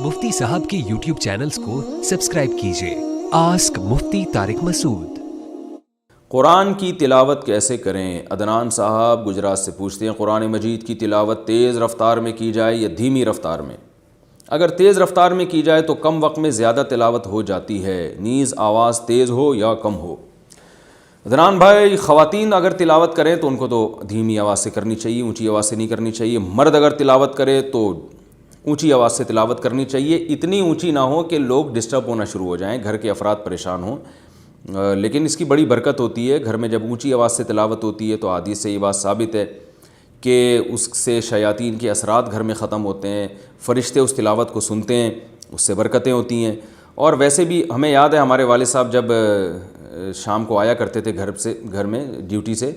मुफ्ती साहब के YouTube channels को सब्सक्राइब कीजिए। आस्क मुफ्ती तारिक मसूद। कुरान की तिलावत कैसे करें? अदनान साहब गुजरात से पूछते हैं, कुरान मजीद की तिलावत तेज़ रफ़्तार में की जाए या धीमी रफ़्तार में? अगर तेज़ रफ़्तार में की जाए तो कम वक्त में ज़्यादा तिलावत हो जाती है, नीज़ आवाज़ तेज़ हो या कम हो। अदनान भाई, ख़वातीन अगर तिलावत करें तो उनको तो धीमी आवाज़ से करनी चाहिए, ऊँची आवाज़ से नहीं करनी चाहिए। मर्द अगर तिलावत करे तो ऊंची आवाज़ से तिलावत करनी चाहिए, इतनी ऊंची ना हो कि लोग डिस्टर्ब होना शुरू हो जाएं, घर के अफराद परेशान हों। लेकिन इसकी बड़ी बरकत होती है, घर में जब ऊंची आवाज़ से तिलावत होती है तो हदीस से ये बात साबित है कि उससे शयातीन के असरात घर में ख़त्म होते हैं, फ़रिश्ते उस तिलावत को सुनते हैं, उससे बरकतें होती हैं। और वैसे भी हमें याद है हमारे वालिद साहब जब शाम को आया करते थे घर में ड्यूटी से,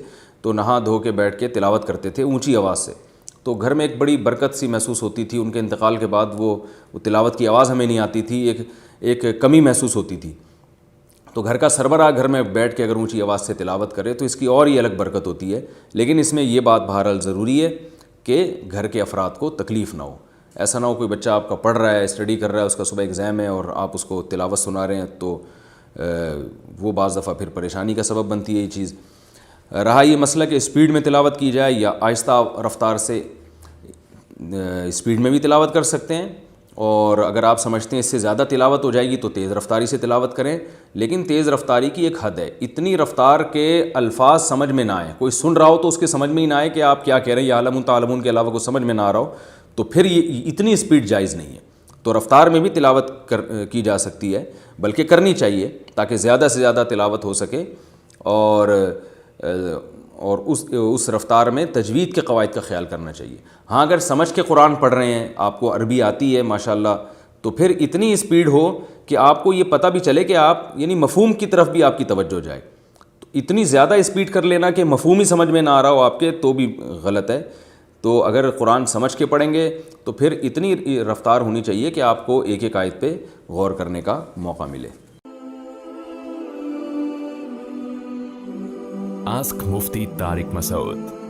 तो नहा धो के बैठ के तिलावत करते थे ऊँची आवाज़ से, तो घर में एक बड़ी बरकत सी महसूस होती थी। उनके इंतकाल के बाद वो तिलावत की आवाज़ हमें नहीं आती थी, एक कमी महसूस होती थी। तो घर का सरबराह घर में बैठ के अगर ऊंची आवाज़ से तिलावत करे तो इसकी और ही अलग बरकत होती है। लेकिन इसमें ये बात बहरहाल ज़रूरी है कि घर के अफराद को तकलीफ़ ना हो। ऐसा ना हो कोई बच्चा आपका पढ़ रहा है, स्टडी कर रहा है, उसका सुबह एग्ज़ाम है और आप उसको तिलावत सुना रहे हैं, तो वो बाज़ दफ़ा फिर परेशानी का सबब बनती है ये चीज़। रहा ये मसला कि स्पीड में तिलावत की जाए या आहिस्ता रफ़्तार से, स्पीड में भी तिलावत कर सकते हैं, और अगर आप समझते हैं इससे ज़्यादा तिलावत हो जाएगी तो तेज़ रफ़्तारी से तिलावत करें। लेकिन तेज़ रफ़्तारी की एक हद है, इतनी रफ़्तार के अल्फाज समझ में ना आए, कोई सुन रहा हो तो उसके समझ में ही ना आए कि आप क्या कह रहे हैं, या आलमून तालमून के अलावा कुछ समझ में ना आ रहा हो, तो फिर ये इतनी स्पीड जायज़ नहीं है। तो रफ़्तार में भी तिलावत की जा सकती है, बल्कि करनी चाहिए ताकि ज़्यादा से ज़्यादा तिलावत हो सके। और उस रफ़्तार में तजवीद के क़वाइद का ख्याल करना चाहिए। हाँ, अगर समझ के कुरान पढ़ रहे हैं, आपको अरबी आती है माशाल्लाह, तो फिर इतनी स्पीड हो कि आपको ये पता भी चले कि आप यानी मफ़हूम की तरफ भी आपकी तवज्जो जाए। तो इतनी ज़्यादा स्पीड कर लेना कि मफ़हूम ही समझ में ना आ रहा हो आपके, तो भी गलत है। तो अगर कुरान समझ के पढ़ेंगे तो फिर इतनी रफ़्तार होनी चाहिए कि आपको एक एक आयत पे गौर करने का मौका मिले। आस्क मुफ्ती तारिक मसूद।